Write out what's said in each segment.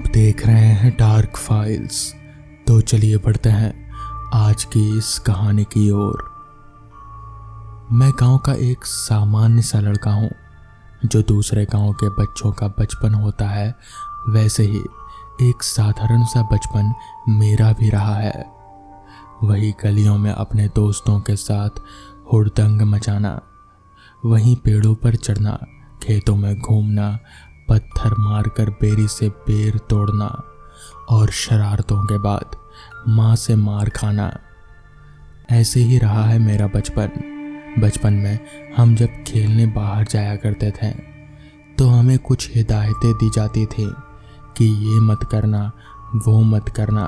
देख रहे हैं डार्क फाइल्स। तो चलिए बढ़ते हैं आज की इस कहानी की ओर। मैं गांव का एक सामान्य सा लड़का हूं, जो दूसरे गांव के बच्चों का बचपन होता है वैसे ही एक साधारण सा बचपन मेरा भी रहा है। वही गलियों में अपने दोस्तों के साथ हुड़दंग मचाना, वहीं पेड़ों पर चढ़ना, खेतों में घूमना, पत्थर मारकर बेरी से बेर तोड़ना और शरारतों के बाद माँ से मार खाना। ऐसे ही रहा है मेरा बचपन में हम जब खेलने बाहर जाया करते थे तो हमें कुछ हिदायतें दी जाती थी कि ये मत करना, वो मत करना,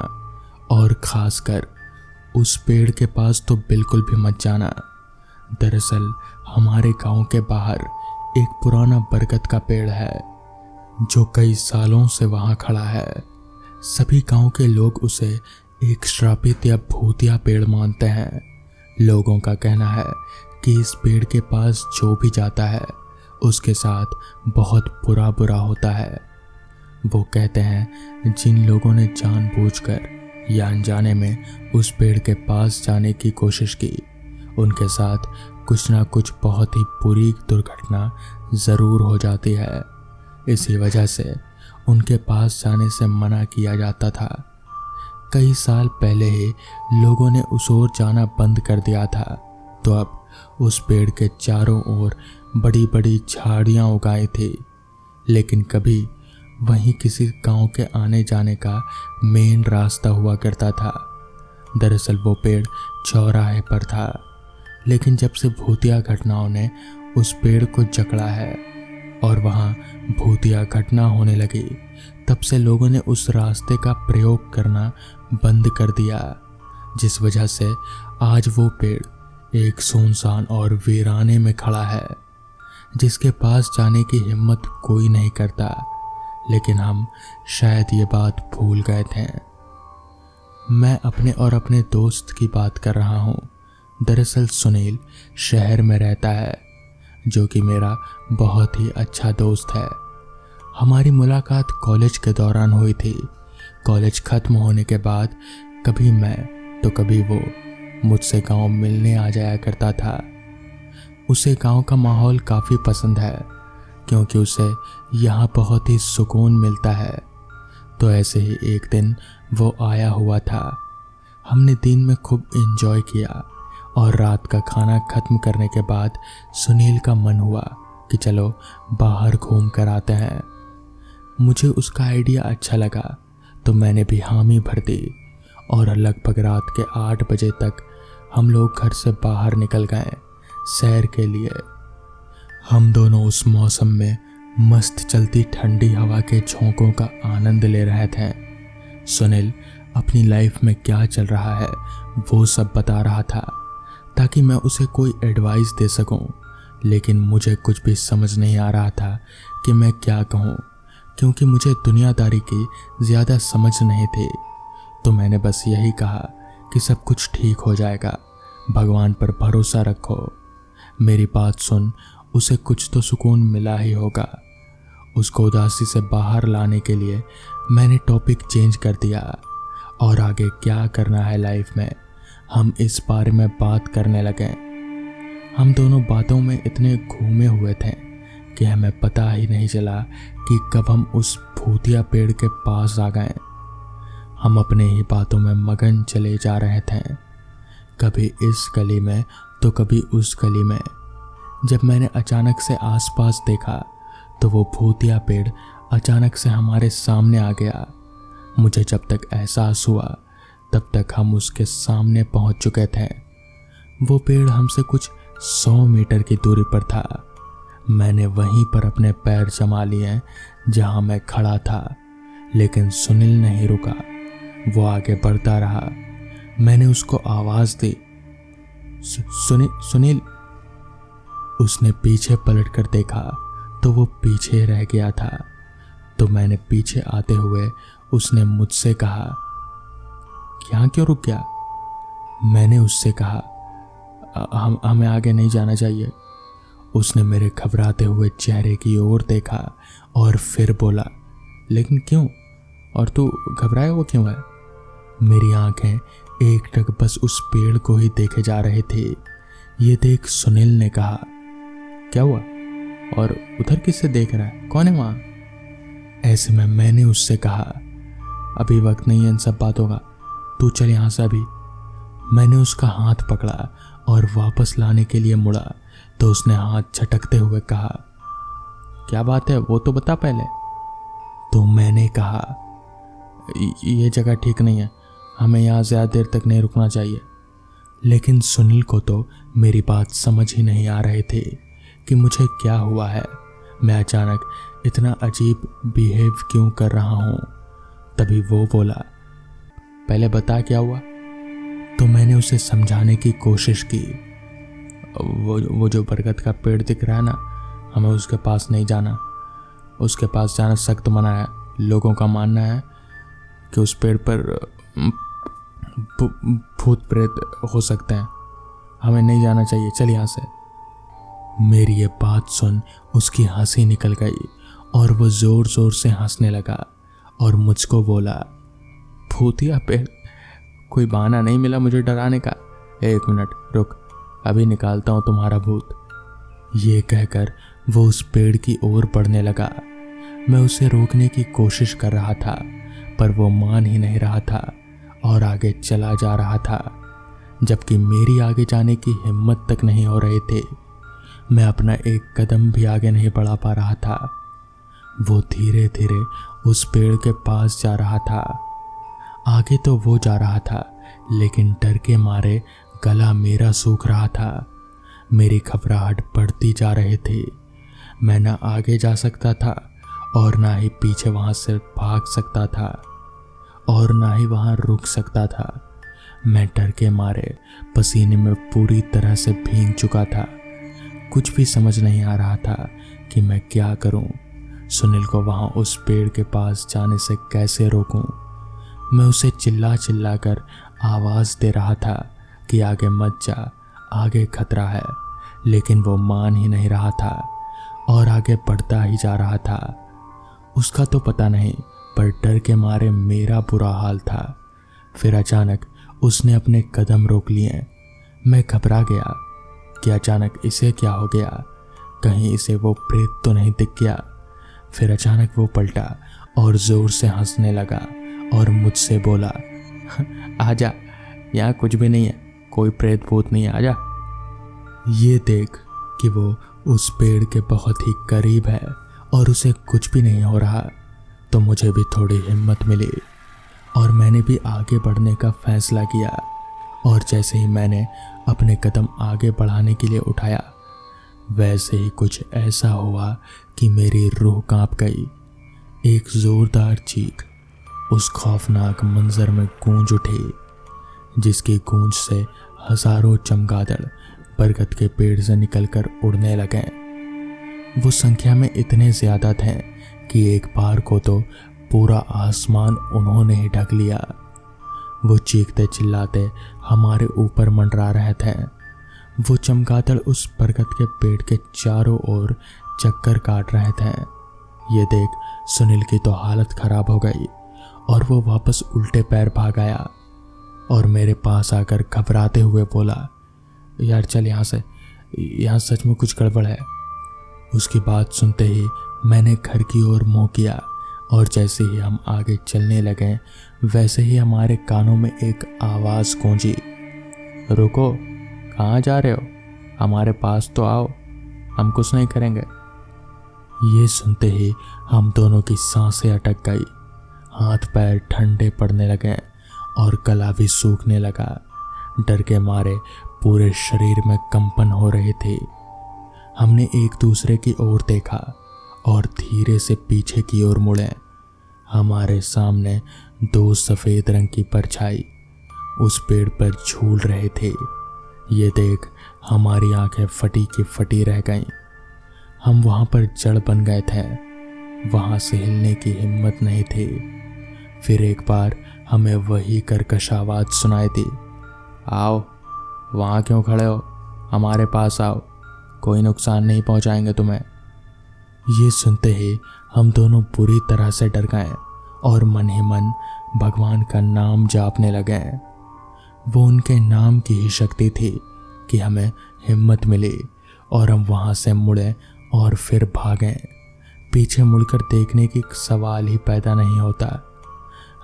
और खासकर उस पेड़ के पास तो बिल्कुल भी मत जाना। दरअसल हमारे गांव के बाहर एक पुराना बरगद का पेड़ है जो कई सालों से वहां खड़ा है। सभी गांव के लोग उसे एक श्रापित या भूतिया पेड़ मानते हैं। लोगों का कहना है कि इस पेड़ के पास जो भी जाता है उसके साथ बहुत बुरा होता है। वो कहते हैं जिन लोगों ने जानबूझकर या अनजाने में उस पेड़ के पास जाने की कोशिश की, उनके साथ कुछ ना कुछ बहुत ही बुरी दुर्घटना ज़रूर हो जाती है। इसी वजह से उनके पास जाने से मना किया जाता था। कई साल पहले ही लोगों ने उस ओर जाना बंद कर दिया था, तो अब उस पेड़ के चारों ओर बड़ी बड़ी झाड़ियाँ उगाई थी, लेकिन कभी वहीं किसी गांव के आने जाने का मेन रास्ता हुआ करता था। दरअसल वो पेड़ चौराहे पर था, लेकिन जब से भूतिया घटनाओं ने उस पेड़ को जकड़ा है और वहाँ भूतिया घटना होने लगी, तब से लोगों ने उस रास्ते का प्रयोग करना बंद कर दिया, जिस वजह से आज वो पेड़ एक सुनसान और वीराने में खड़ा है, जिसके पास जाने की हिम्मत कोई नहीं करता। लेकिन हम शायद ये बात भूल गए थे। मैं अपने और अपने दोस्त की बात कर रहा हूँ। दरअसल सुनील शहर में रहता है, जो कि मेरा बहुत ही अच्छा दोस्त है। हमारी मुलाकात कॉलेज के दौरान हुई थी। कॉलेज खत्म होने के बाद कभी मैं तो कभी वो मुझसे गांव मिलने आ जाया करता था। उसे गांव का माहौल काफ़ी पसंद है, क्योंकि उसे यहाँ बहुत ही सुकून मिलता है। तो ऐसे ही एक दिन वो आया हुआ था। हमने दिन में खूब एंजॉय किया और रात का खाना खत्म करने के बाद सुनील का मन हुआ कि चलो बाहर घूम कर आते हैं। मुझे उसका आइडिया अच्छा लगा, तो मैंने भी हामी भर दी और लगभग रात के 8 बजे तक हम लोग घर से बाहर निकल गए सैर के लिए। हम दोनों उस मौसम में मस्त चलती ठंडी हवा के झोंकों का आनंद ले रहे थे। सुनील अपनी लाइफ में क्या चल रहा है वो सब बता रहा था, ताकि मैं उसे कोई एडवाइस दे सकूं, लेकिन मुझे कुछ भी समझ नहीं आ रहा था कि मैं क्या कहूं, क्योंकि मुझे दुनियादारी की ज़्यादा समझ नहीं थी। तो मैंने बस यही कहा कि सब कुछ ठीक हो जाएगा, भगवान पर भरोसा रखो। मेरी बात सुन उसे कुछ तो सुकून मिला ही होगा। उसको उदासी से बाहर लाने के लिए मैंने टॉपिक चेंज कर दिया और आगे क्या करना है लाइफ में, हम इस बारे में बात करने लगे। हम दोनों बातों में इतने घूमे हुए थे कि हमें पता ही नहीं चला कि कब हम उस भूतिया पेड़ के पास आ गए। हम अपने ही बातों में मगन चले जा रहे थे, कभी इस गली में तो कभी उस गली में। जब मैंने अचानक से आसपास देखा तो वो भूतिया पेड़ अचानक से हमारे सामने आ गया। मुझे जब तक एहसास हुआ तब तक हम उसके सामने पहुंच चुके थे। वो पेड़ हमसे कुछ 100 मीटर की दूरी पर था। मैंने वहीं पर अपने पैर जमा लिए जहां मैं खड़ा था, लेकिन सुनील नहीं रुका। वो आगे बढ़ता रहा। मैंने उसको आवाज़ दी, सुनील। उसने पीछे पलटकर देखा तो वो पीछे रह गया था। तो मैंने पीछे आते हुए उसने मुझसे कहा, यहाँ क्यों रुक गया? मैंने उससे कहा, हमें आगे नहीं जाना चाहिए। उसने मेरे घबराते हुए चेहरे की ओर देखा और फिर बोला, लेकिन क्यों? और तू घबराया हुआ क्यों है? मेरी आंखें एकटक बस उस पेड़ को ही देखे जा रहे थे। ये देख सुनील ने कहा, क्या हुआ? और उधर किससे देख रहा है? कौन है वहां? ऐसे में मैंने उससे कहा, अभी वक्त नहीं है इन सब बातों का, तू चल यहां से अभी। मैंने उसका हाथ पकड़ा और वापस लाने के लिए मुड़ा तो उसने हाथ झटकते हुए कहा, क्या बात है वो तो बता पहले। तो मैंने कहा, ये जगह ठीक नहीं है, हमें यहाँ ज़्यादा देर तक नहीं रुकना चाहिए। लेकिन सुनील को तो मेरी बात समझ ही नहीं आ रहे थे कि मुझे क्या हुआ है, मैं अचानक इतना अजीब बिहेव क्यों कर रहा हूँ। तभी वो बोला, पहले बता क्या हुआ। तो मैंने उसे समझाने की कोशिश की। वो जो बरगद का पेड़ दिख रहा है ना, हमें उसके पास नहीं जाना। उसके पास जाना सख्त मना है। लोगों का मानना है कि उस पेड़ पर भूत प्रेत हो सकते हैं, हमें नहीं जाना चाहिए, चल यहाँ से। मेरी ये बात सुन उसकी हंसी निकल गई और वो जोर जोर से हंसने लगा और मुझको बोला, भूतिया पेड़? कोई बहाना नहीं मिला मुझे डराने का? एक मिनट रुक, अभी निकालता हूँ तुम्हारा भूत। ये कहकर वो उस पेड़ की ओर बढ़ने लगा। मैं उसे रोकने की कोशिश कर रहा था पर वो मान ही नहीं रहा था और आगे चला जा रहा था, जबकि मेरी आगे जाने की हिम्मत तक नहीं हो रहे थे। मैं अपना एक कदम भी आगे नहीं बढ़ा पा रहा था। वो धीरे धीरे उस पेड़ के पास जा रहा था। आगे तो वो जा रहा था लेकिन डर के मारे गला मेरा सूख रहा था। मेरी घबराहट बढ़ती जा रही थी। मैं ना आगे जा सकता था और ना ही पीछे वहां से भाग सकता था और ना ही वहां रुक सकता था। मैं डर के मारे पसीने में पूरी तरह से भीग चुका था। कुछ भी समझ नहीं आ रहा था कि मैं क्या करूं। सुनील को वहां उस पेड़ के पास जाने से कैसे रोकूं। मैं उसे चिल्ला चिल्ला कर आवाज दे रहा था कि आगे मत जा, आगे खतरा है, लेकिन वो मान ही नहीं रहा था और आगे बढ़ता ही जा रहा था। उसका तो पता नहीं पर डर के मारे मेरा बुरा हाल था। फिर अचानक उसने अपने कदम रोक लिए। मैं घबरा गया कि अचानक इसे क्या हो गया, कहीं इसे वो प्रेत तो नहीं दिख गया। फिर अचानक वो पलटा और जोर से हंसने लगा और मुझसे बोला, आजा, यहाँ कुछ भी नहीं है, कोई प्रेत भूत नहीं है, आजा। ये देख कि वो उस पेड़ के बहुत ही करीब है और उसे कुछ भी नहीं हो रहा तो मुझे भी थोड़ी हिम्मत मिली और मैंने भी आगे बढ़ने का फैसला किया। और जैसे ही मैंने अपने कदम आगे बढ़ाने के लिए उठाया, वैसे ही कुछ ऐसा हुआ कि मेरी रूह कांप गई। एक जोरदार चीख उस खौफनाक मंजर में गूंज उठी, जिसकी गूंज से हजारों चमगादड़ बरगद के पेड़ से निकलकर उड़ने लगे। वो संख्या में इतने ज्यादा थे कि एक बार को तो पूरा आसमान उन्होंने ही ढक लिया। वो चीखते चिल्लाते हमारे ऊपर मंडरा रहे थे। वो चमगादड़ उस बरगद के पेड़ के चारों ओर चक्कर काट रहे थे। ये देख सुनील की तो हालत खराब हो गई और वो वापस उल्टे पैर भाग आया और मेरे पास आकर घबराते हुए बोला, यार चल यहाँ से, यहाँ सच में कुछ गड़बड़ है। उसकी बात सुनते ही मैंने घर की ओर मुंह किया और जैसे ही हम आगे चलने लगे वैसे ही हमारे कानों में एक आवाज़ गूंजी, रुको, कहाँ जा रहे हो, हमारे पास तो आओ, हम कुछ नहीं करेंगे। ये सुनते ही हम दोनों की सांसें अटक गई, हाथ पैर ठंडे पड़ने लगे और गला भी सूखने लगा। डर के मारे पूरे शरीर में कंपन हो रही थी। हमने एक दूसरे की ओर देखा और धीरे से पीछे की ओर मुड़े। हमारे सामने दो सफ़ेद रंग की परछाई उस पेड़ पर झूल रहे थे। ये देख हमारी आंखें फटी की फटी रह गईं। हम वहाँ पर जड़ बन गए थे, वहाँ से हिलने की हिम्मत नहीं थी। फिर एक बार हमें वही कर्कश आवाज़ सुनाई दी, आओ, वहाँ क्यों खड़े हो, हमारे पास आओ, कोई नुकसान नहीं पहुँचाएंगे तुम्हें। ये सुनते ही हम दोनों बुरी तरह से डर गए और मन ही मन भगवान का नाम जापने लगे। वो उनके नाम की ही शक्ति थी कि हमें हिम्मत मिली और हम वहाँ से मुड़े और फिर भागें। पीछे मुड़कर देखने की सवाल ही पैदा नहीं होता।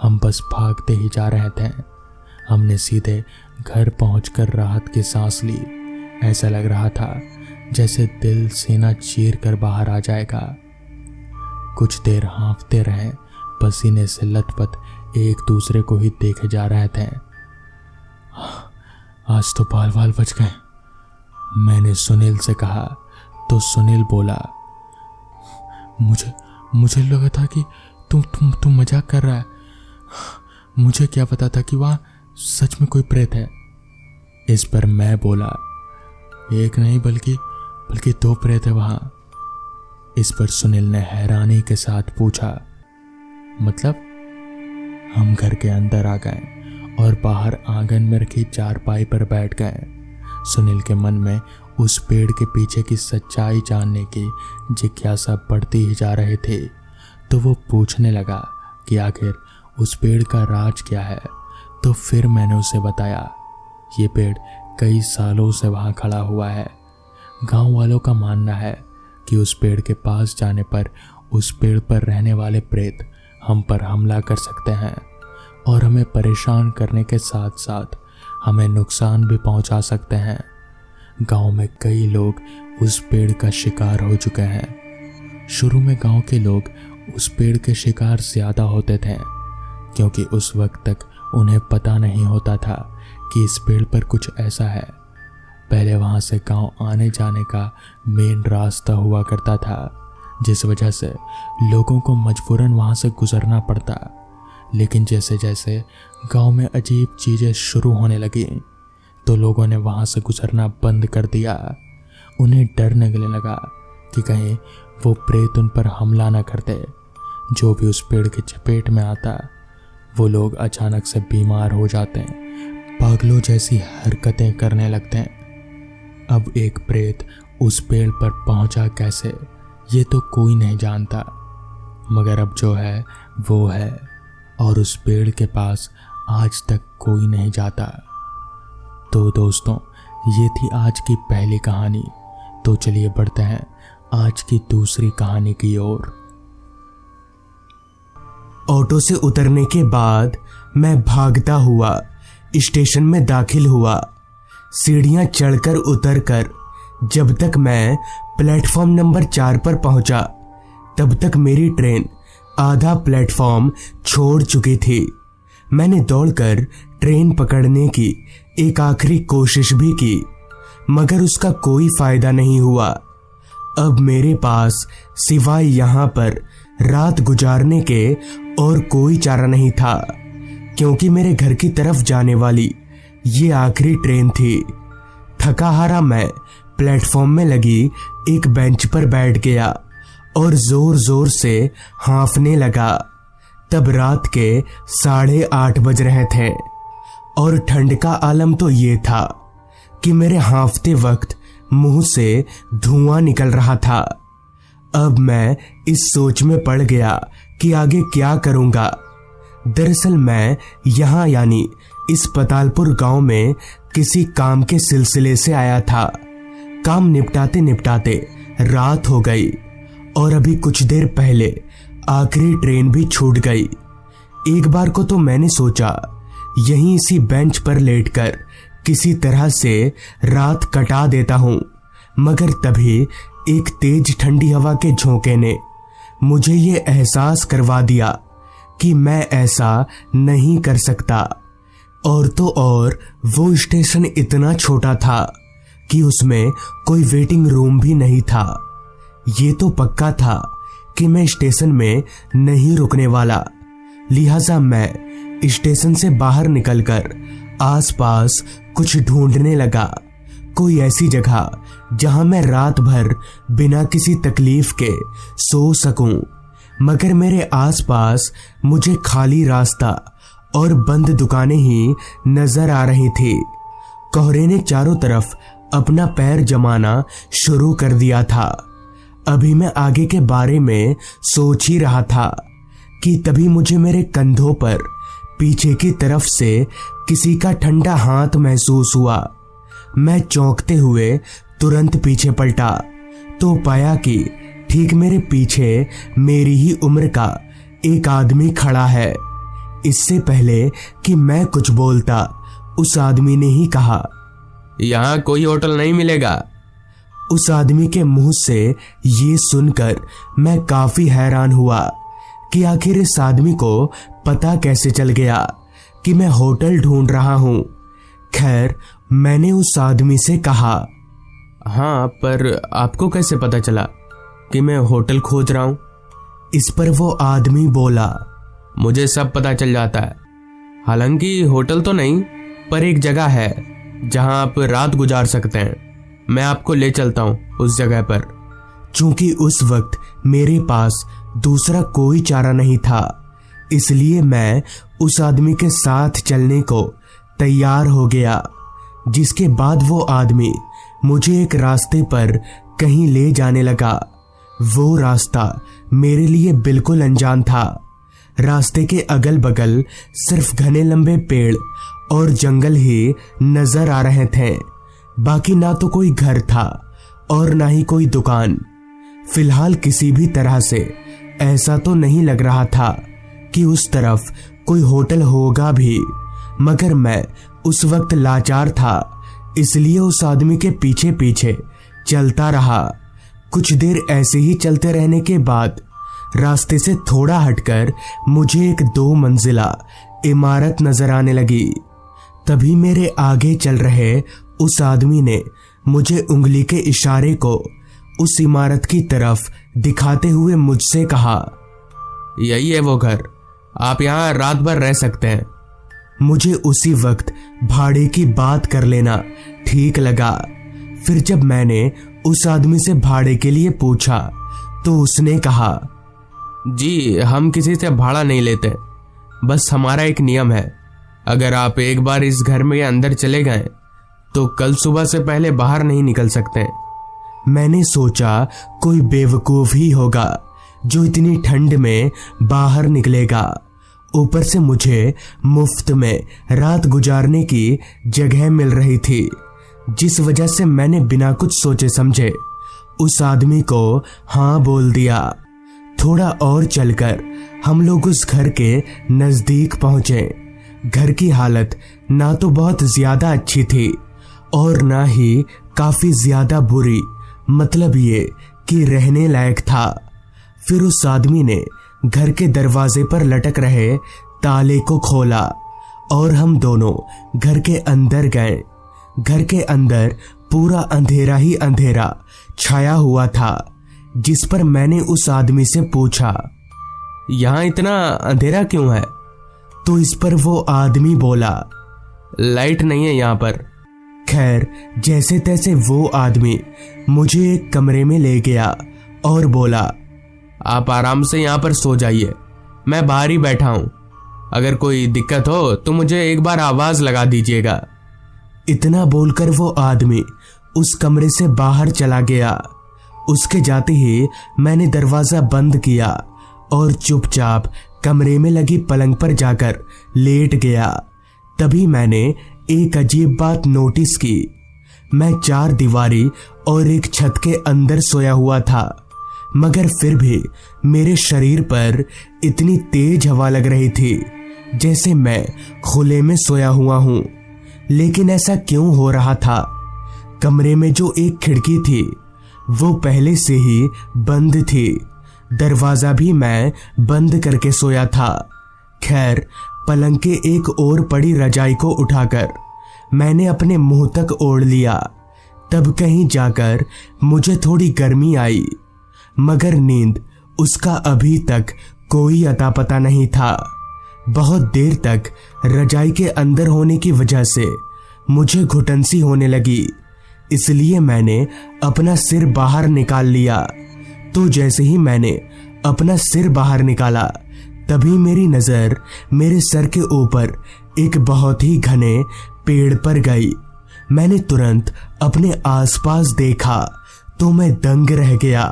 हम बस भागते ही जा रहे थे। हमने सीधे घर पहुंचकर राहत की सांस ली। ऐसा लग रहा था जैसे दिल सीना चीर कर बाहर आ जाएगा। कुछ देर हाँफते रहे, पसीने से लथपथ एक दूसरे को ही देखे जा रहे थे। आज तो बाल बाल बच गए, मैंने सुनील से कहा तो सुनील बोला, मुझे लगा था कि तुम मजाक कर रहा है। मुझे क्या पता था कि वहाँ सच में कोई प्रेत है। इस पर मैं बोला, एक नहीं बल्कि 2 प्रेत है वहाँ। इस पर सुनील ने हैरानी के साथ पूछा, मतलब? हम घर के अंदर आ गए और बाहर आंगन में रखी चारपाई पर बैठ गए। सुनील के मन में उस पेड़ के पीछे की सच्चाई जानने की जिज्ञासा बढ़ती ही जा रही थी, तो वो पूछने लगा कि आखिर उस पेड़ का राज क्या है। तो फिर मैंने उसे बताया, ये पेड़ कई सालों से वहाँ खड़ा हुआ है। गांव वालों का मानना है कि उस पेड़ के पास जाने पर उस पेड़ पर रहने वाले प्रेत हम पर हमला कर सकते हैं और हमें परेशान करने के साथ साथ हमें नुकसान भी पहुंचा सकते हैं। गांव में कई लोग उस पेड़ का शिकार हो चुके हैं। शुरू में गांव के लोग उस पेड़ के शिकार ज़्यादा होते थे, क्योंकि उस वक्त तक उन्हें पता नहीं होता था कि इस पेड़ पर कुछ ऐसा है। पहले वहाँ से गांव आने जाने का मेन रास्ता हुआ करता था, जिस वजह से लोगों को मजबूरन वहाँ से गुजरना पड़ता। लेकिन जैसे जैसे गांव में अजीब चीज़ें शुरू होने लगी तो लोगों ने वहाँ से गुजरना बंद कर दिया। उन्हें डर लगने लगा कि कहीं वो प्रेत उन पर हमला न कर दे। जो भी उस पेड़ की चपेट में आता, वो लोग अचानक से बीमार हो जाते हैं, पागलों जैसी हरकतें करने लगते हैं। अब एक प्रेत उस पेड़ पर पहुंचा कैसे, ये तो कोई नहीं जानता, मगर अब जो है वो है और उस पेड़ के पास आज तक कोई नहीं जाता। तो दोस्तों, ये थी आज की पहली कहानी। तो चलिए बढ़ते हैं आज की दूसरी कहानी की ओर। ऑटो से उतरने के बाद मैं भागता हुआ स्टेशन में दाखिल हुआ। सीढ़ियां चढ़कर उतरकर जब तक मैं प्लेटफॉर्म नंबर 4 पर पहुंचा, तब तक मेरी ट्रेन आधा प्लेटफॉर्म छोड़ चुकी थी। मैंने दौड़कर ट्रेन पकड़ने की एक आखिरी कोशिश भी की, मगर उसका कोई फायदा नहीं हुआ। अब मेरे पास सिवाय यहाँ पर रात गुजारने के और कोई चारा नहीं था, क्योंकि मेरे घर की तरफ जाने वाली ये आखिरी ट्रेन थी। थका हारा मैं प्लेटफॉर्म में लगी एक बेंच पर बैठ गया और जोर जोर से हाँफने लगा। तब रात के 8:30 बज रहे थे और ठंड का आलम तो ये था कि मेरे हाँफते वक्त मुंह से धुआं निकल रहा था। अब मैं इस सोच में पड़ गया कि आगे क्या करूंगा। दरअसल मैं यहाँ यानी इस पतालपुर गांव में किसी काम के सिलसिले से आया था। काम निपटाते निपटाते रात हो गई और अभी कुछ देर पहले आखिरी ट्रेन भी छूट गई। एक बार को तो मैंने सोचा यहीं इसी बेंच पर लेटकर किसी तरह से रात कटा देता हूं, मगर तभी एक तेज ठंडी हवा के झोंके ने मुझे ये एहसास करवा दिया कि मैं ऐसा नहीं कर सकता। और तो और वो स्टेशन इतना छोटा था कि उसमें कोई वेटिंग रूम भी नहीं था। ये तो पक्का था कि मैं स्टेशन में नहीं रुकने वाला। लिहाजा मैं स्टेशन से बाहर निकलकर आसपास कुछ ढूंढने लगा, कोई ऐसी जगह जहां मैं रात भर बिना किसी तकलीफ के सो सकूं। मगर मेरे आसपास मुझे खाली रास्ता और बंद दुकानें ही नजर आ रही थी। कोहरे ने चारों तरफ अपना पैर जमाना शुरू कर दिया था। अभी मैं आगे के बारे में सोच ही रहा था कि तभी मुझे मेरे कंधों पर पीछे की तरफ से किसी का ठंडा हाथ महसूस हुआ। मैं चौंकते हुए तुरंत पीछे पलटा तो पाया कि ठीक मेरे पीछे मेरी ही उम्र का एक आदमी खड़ा है। इससे पहले कि मैं कुछ बोलता, उस आदमी ने ही कहा, यहाँ कोई होटल नहीं मिलेगा। उस आदमी के मुंह से ये सुनकर मैं काफी हैरान हुआ कि आखिर इस आदमी को पता कैसे चल गया कि मैं होटल ढूंढ रहा हूं। खैर, मैंने उस आदमी से कहा, हाँ, पर आपको कैसे पता चला कि मैं होटल खोज रहा हूं? इस पर वो आदमी बोला, मुझे सब पता चल जाता है। हालांकि होटल तो नहीं, पर एक जगह है जहां आप रात गुजार सकते हैं। मैं आपको ले चलता हूं उस जगह पर। चूंकि उस वक्त मेरे पास दूसरा कोई चारा नहीं था, इसलिए मैं उस आदमी के साथ चलने को तैयार हो गया। जिसके बाद वो आदमी मुझे एक रास्ते पर कहीं ले जाने लगा। वो रास्ता मेरे लिए बिल्कुल अनजान था। रास्ते के अगल बगल सिर्फ घने लंबे पेड़ और जंगल ही नजर आ रहे थे। बाकी ना तो कोई घर था और ना ही कोई दुकान। फिलहाल किसी भी तरह से ऐसा तो नहीं लग रहा था कि उस तरफ कोई होटल होगा भी, मगर मैं उस वक्त लाचार था, इसलिए उस आदमी के पीछे पीछे चलता रहा। कुछ देर ऐसे ही चलते रहने के बाद रास्ते से थोड़ा हटकर मुझे एक 2 मंजिला इमारत नजर आने लगी। तभी मेरे आगे चल रहे उस आदमी ने मुझे उंगली के इशारे को उस इमारत की तरफ दिखाते हुए मुझसे कहा, यही है वो घर, आप यहाँ रात भर रह सकते हैं। मुझे उसी वक्त भाड़े की बात कर लेना ठीक लगा। फिर जब मैंने उस आदमी से भाड़े के लिए पूछा तो उसने कहा, जी, हम किसी से भाड़ा नहीं लेते, बस हमारा एक नियम है, अगर आप एक बार इस घर में अंदर चले गए तो कल सुबह से पहले बाहर नहीं निकल सकते। मैंने सोचा कोई बेवकूफ ही होगा जो इतनी ठंड में बाहर निकलेगा। ऊपर से मुझे मुफ्त में रात गुजारने की जगह मिल रही थी, जिस वजह से मैंने बिना कुछ सोचे समझे उस आदमी को हाँ बोल दिया। थोड़ा और चलकर हम लोग उस घर के नजदीक पहुंचे। घर की हालत ना तो बहुत ज्यादा अच्छी थी और ना ही काफी ज्यादा बुरी, मतलब ये कि रहने लायक था। फिर उस आदमी ने घर के दरवाजे पर लटक रहे ताले को खोला और हम दोनों घर के अंदर गए। घर के अंदर पूरा अंधेरा ही अंधेरा छाया हुआ था, जिस पर मैंने उस आदमी से पूछा, यहाँ इतना अंधेरा क्यों है? तो इस पर वो आदमी बोला, लाइट नहीं है यहाँ पर। खैर, जैसे तैसे वो आदमी मुझे एक कमरे में ले गया और बोला, आप आराम से यहाँ पर सो जाइए, मैं बाहर ही बैठा हूँ। अगर कोई दिक्कत हो तो मुझे एक बार आवाज लगा दीजिएगा। इतना बोलकर वो आदमी उस कमरे से बाहर चला गया। उसके जाते ही मैंने दरवाजा बंद किया और चुपचाप कमरे में लगी पलंग पर जाकर लेट गया। तभी मैंने एक अजीब बात नोटिस की। मैं 4 दीवारी और एक छत के अंदर सोया हुआ था, मगर फिर भी मेरे शरीर पर इतनी तेज हवा लग रही थी जैसे मैं खुले में सोया हुआ हूं। लेकिन ऐसा क्यों हो रहा था? कमरे में जो एक खिड़की थी वो पहले से ही बंद थी। दरवाजा भी मैं बंद करके सोया था। खैर, पलंग के एक ओर पड़ी रजाई को उठाकर मैंने अपने मुंह तक ओढ़ लिया। तब कहीं जाकर मुझे थोड़ी गर्मी आई, मगर नींद उसका अभी तक कोई अता पता नहीं था। बहुत देर तक रजाई के अंदर होने की वजह से मुझे घुटन सी होने लगी, इसलिए मैंने अपना सिर बाहर निकाल लिया। तो जैसे ही मैंने अपना सिर बाहर निकाला, तभी मेरी नजर मेरे सर के ऊपर एक बहुत ही घने पेड़ पर गई। मैंने तुरंत अपने आसपास देखा तो मैं दंग रह गया।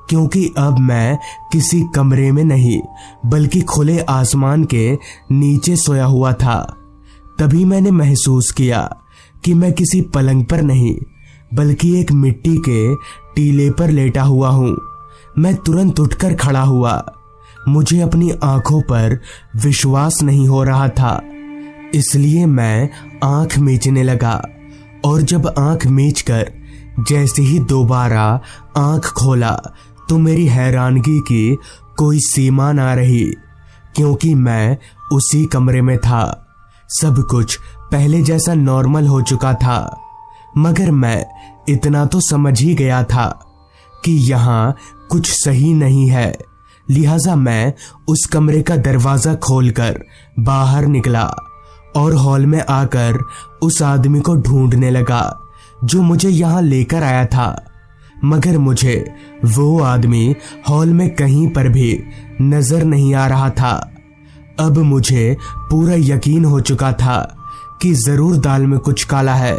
क्योंकि अब मैं किसी कमरे में नहीं बल्कि खुले आसमान के नीचे सोया हुआ था। तभी मैंने महसूस किया कि मैं किसी पलंग पर नहीं बल्कि एक मिट्टी के टीले पर लेटा हुआ हूं। मैं तुरंत उठकर खड़ा हुआ। मुझे अपनी आंखों पर विश्वास नहीं हो रहा था, इसलिए मैं आंख मीचने लगा। और जब आंख मीचकर जैसे ही दोबारा आंख खोला तो मेरी हैरानगी की कोई सीमा ना रही, क्योंकि मैं उसी कमरे में था। सब कुछ पहले जैसा नॉर्मल हो चुका था, मगर मैं इतना तो समझ ही गया था कि यहाँ कुछ सही नहीं है। लिहाजा मैं उस कमरे का दरवाजा खोलकर बाहर निकला और हॉल में आकर उस आदमी को ढूंढने लगा जो मुझे यहाँ लेकर आया था। मगर मुझे वो आदमी हॉल में कहीं पर भी नजर नहीं आ रहा था। अब मुझे पूरा यकीन हो चुका था कि जरूर दाल में कुछ काला है,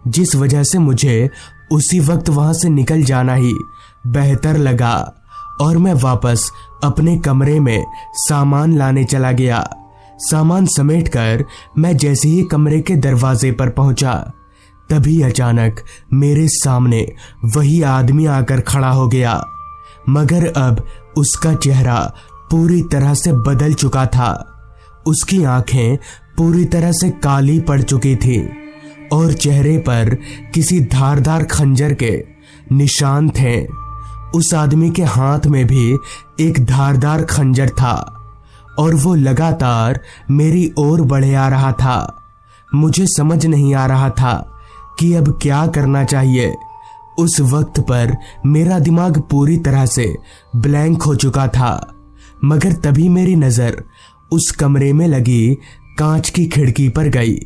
जिस वजह से मुझे उसी वक्त वहां से निकल जाना ही बेहतर लगा और मैं वापस अपने कमरे में सामान लाने चला गया। सामान समेटकर मैं जैसे ही कमरे के दरवाजे पर पहुंचा, तभी अचानक मेरे सामने वही आदमी आकर खड़ा हो गया, मगर अब उसका चेहरा पूरी तरह से बदल चुका था। उसकी आंखें पूरी तरह से काली पड़ चुकी थी और चेहरे पर किसी धारदार खंजर के निशान थे। उस आदमी के हाथ में भी एक धारदार खंजर था और वो लगातार मेरी ओर बढ़े आ रहा था। मुझे समझ नहीं आ रहा था कि अब क्या करना चाहिए। उस वक्त पर मेरा दिमाग पूरी तरह से ब्लैंक हो चुका था, मगर तभी मेरी नजर उस कमरे में लगी कांच की खिड़की पर गई।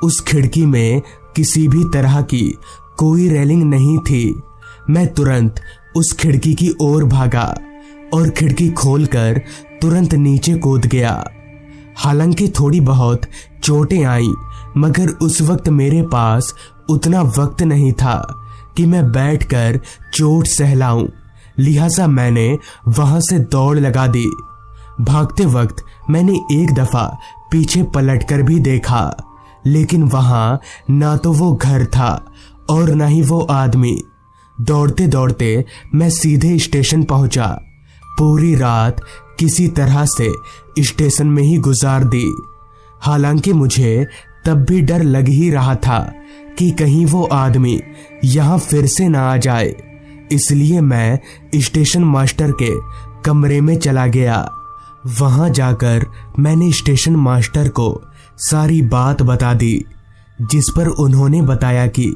उस खिड़की में किसी भी तरह की कोई रेलिंग नहीं थी। मैं तुरंत उस खिड़की की ओर भागा और खिड़की खोलकर तुरंत नीचे कूद गया। हालांकि थोड़ी बहुत चोटें आई, मगर उस वक्त मेरे पास उतना वक्त नहीं था कि मैं बैठकर चोट सहलाऊं। लिहाजा मैंने वहां से दौड़ लगा दी। भागते वक्त मैंने एक दफा पीछे पलटकर भी देखा, लेकिन वहां ना तो वो घर था और ना ही वो आदमी। दौड़ते दौड़ते मैं सीधे स्टेशन पहुंचा। पूरी रात किसी तरह से स्टेशन में ही गुजार दी। हालांकि मुझे तब भी डर लग ही रहा था कि कहीं वो आदमी यहाँ फिर से ना आ जाए, इसलिए मैं स्टेशन मास्टर के कमरे में चला गया। वहां जाकर मैंने स्टेशन मास्टर को सारी बात बता दी, जिस पर उन्होंने बताया कि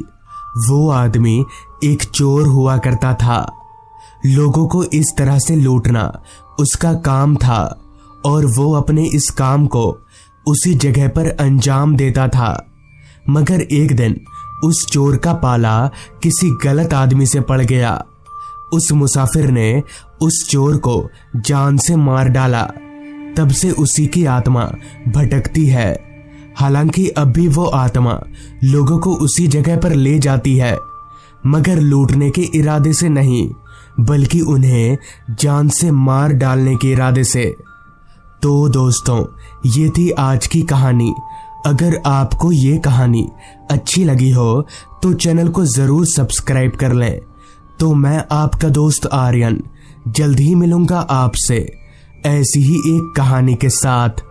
वो आदमी एक चोर हुआ करता था। लोगों को इस तरह से लूटना उसका काम था और वो अपने इस काम को उसी जगह पर अंजाम देता था। मगर एक दिन उस चोर का पाला किसी गलत आदमी से पड़ गया। उस मुसाफिर ने उस चोर को जान से मार डाला। तब से उसी की आत्मा भटकती है। हालांकि अब भी वो आत्मा लोगों को उसी जगह पर ले जाती है, मगर लूटने के इरादे से नहीं, बल्कि उन्हें जान से मार डालने के इरादे से। तो दोस्तों, ये थी आज की कहानी। अगर आपको ये कहानी अच्छी लगी हो तो चैनल को जरूर सब्सक्राइब कर लें। तो मैं आपका दोस्त आर्यन जल्द ही मिलूंगा आपसे ऐसी ही एक कहानी के साथ।